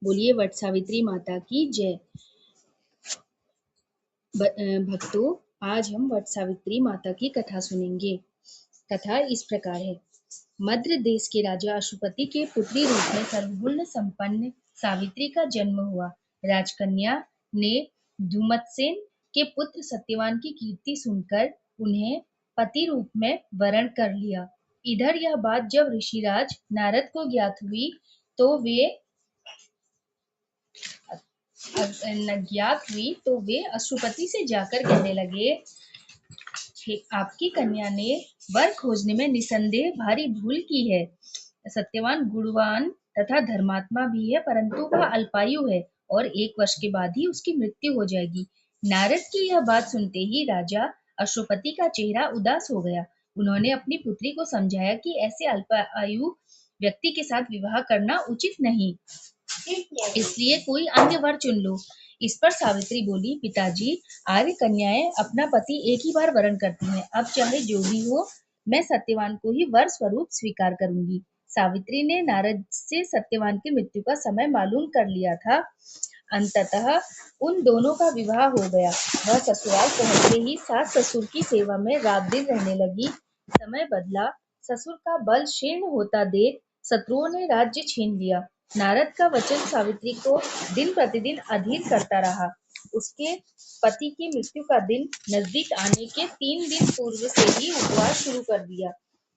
बोलिए वट सावित्री माता की जय। भक्तों, आज हम वट सावित्री माता की कथा सुनेंगे। कथा इस प्रकार है। मद्र देश के राजा अशुपति के पुत्री रूप में सर्वगुण संपन्न सावित्री का जन्म हुआ। राजकन्या ने धूमत्सेन के पुत्र सत्यवान की कीर्ति सुनकर उन्हें पति रूप में वरण कर लिया। इधर यह बात जब ऋषिराज नारद को ज्ञात हुई तो वे अशुपति से जाकर कहने लगे, आपकी कन्या ने वर खोजने में निसंदेह भारी भूल की है। सत्यवान गुणवान तथा धर्मात्मा भी है, परंतु वह अल्पायु है और 1 वर्ष के बाद ही उसकी मृत्यु हो जाएगी। नारद की यह बात सुनते ही राजा अशुपति का चेहरा उदास हो गया। उन्होंने अपनी पुत्री को समझाया कि ऐसे अल्पायु व्यक्ति के साथ विवाह करना उचित नहीं, इसलिए कोई अन्य वर चुन लो। इस पर सावित्री बोली, पिताजी, आर्य कन्याएं अपना पति एक ही बार वरण करती हैं। अब चाहे जो भी हो, मैं सत्यवान को ही वर स्वरूप स्वीकार करूंगी। सावित्री ने नारद से सत्यवान की मृत्यु का समय मालूम कर लिया था। अंततः उन दोनों का विवाह हो गया। वह ससुराल पहुंचते ही सास ससुर की सेवा में रात दिन रहने लगी। समय बदला, ससुर का बल क्षीण होता देख शत्रुओं ने राज्य छीन लिया। नारद का वचन सावित्री को दिन प्रतिदिन अधीर करता रहा। उसके पति की मृत्यु का दिन नजदीक आने के 3 दिन पूर्व से ही उपवास शुरू कर दिया।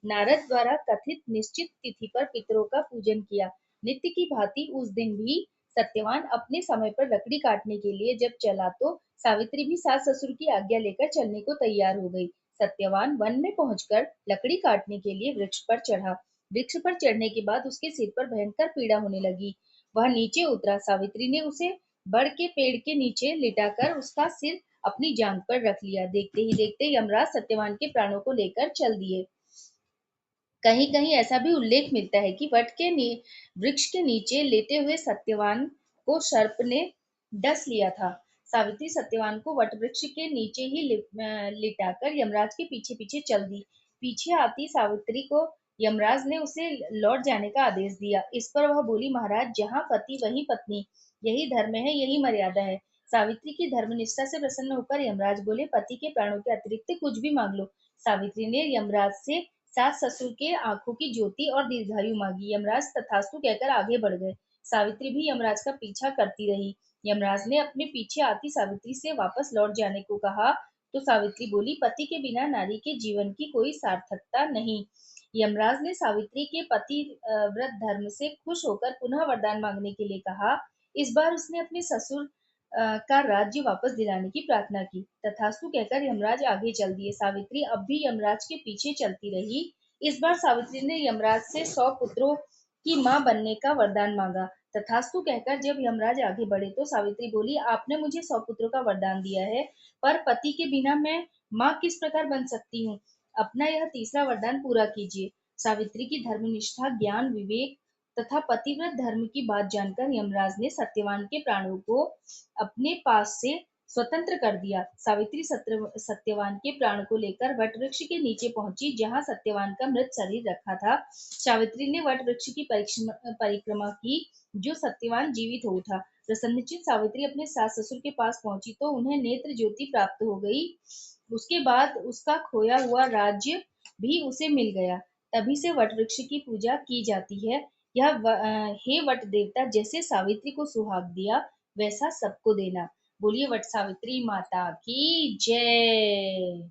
नारद द्वारा कथित निश्चित तिथि पर पितरों का पूजन किया। नित्य की भांति उस दिन भी सत्यवान अपने समय पर लकड़ी काटने के लिए जब चला तो सावित्री भी सास ससुर की आज्ञा लेकर चलने को तैयार हो गई। सत्यवान वन में पहुंचकर लकड़ी काटने के लिए वृक्ष पर चढ़ा। वृक्ष पर चढ़ने के बाद उसके सिर पर भयंकर पीड़ा होने लगी। वह नीचे उतरा। सावित्री ने उसे बड़ के पेड़ के नीचे लिटाकर उसका सिर अपनी जांघ पर रख लिया। देखते ही देखते यमराज सत्यवान के प्राणों को लेकर चल दिए। कहीं कहीं ऐसा भी उल्लेख मिलता है कि वृक्ष के नीचे लेटे हुए सत्यवान को सर्प ने डस लिया था। सावित्री सत्यवान को वट वृक्ष के नीचे ही लिटाकर यमराज के पीछे पीछे चल दी। पीछे आती सावित्री को यमराज ने उसे लौट जाने का आदेश दिया। इस पर वह बोली, महाराज, जहाँ पति वहीं पत्नी, यही धर्म है, यही मर्यादा है। सावित्री की धर्मनिष्ठा से प्रसन्न होकर यमराज बोले, पति के प्राणों के अतिरिक्त कुछ भी मांग लो। सावित्री ने यमराज से सास ससुर के आंखों की ज्योति और दीर्घायु मांगी। यमराज तथास्तु कहकर आगे बढ़ गए। सावित्री भी यमराज का पीछा करती रही। यमराज ने अपने पीछे आती सावित्री से वापस लौट जाने को कहा तो सावित्री बोली, पति के बिना नारी के जीवन की कोई सार्थकता नहीं। यमराज ने सावित्री के पति व्रत धर्म से खुश होकर पुनः वरदान मांगने के लिए कहा। इस बार उसने अपने ससुर का राज्य वापस दिलाने की प्रार्थना की। तथास्तु कहकर यमराज आगे चल दिए। सावित्री अब भी यमराज के पीछे चलती रही। इस बार सावित्री ने यमराज से 100 पुत्रों की मां बनने का वरदान मांगा। तथास्तु कहकर जब यमराज आगे बढ़े तो सावित्री बोली, आपने मुझे 100 पुत्रों का वरदान दिया है, पर पति के बिना मैं मां किस प्रकार बन सकती हूँ? अपना यह तीसरा वरदान पूरा कीजिए। सावित्री की धर्मनिष्ठा, ज्ञान, विवेक तथा पतिव्रत धर्म की बात जानकर यमराज ने सत्यवान के प्राणों को अपने पास से स्वतंत्र कर दिया। सावित्री सत्यवान के प्राण को लेकर वट वृक्ष के नीचे पहुंची, जहां सत्यवान का मृत शरीर रखा था। सावित्री ने वट वृक्ष की परिक्रमा की, जो सत्यवान जीवित हो उठा। प्रसन्नचित सावित्री अपने सास ससुर के पास पहुंची तो उन्हें नेत्र ज्योति प्राप्त हो गई। उसके बाद उसका खोया हुआ राज्य भी उसे मिल गया। तभी से वट वृक्ष की पूजा की जाती है। हे वट देवता, जैसे सावित्री को सुहाग दिया वैसा सबको देना। बोलिए वट सावित्री माता की जय।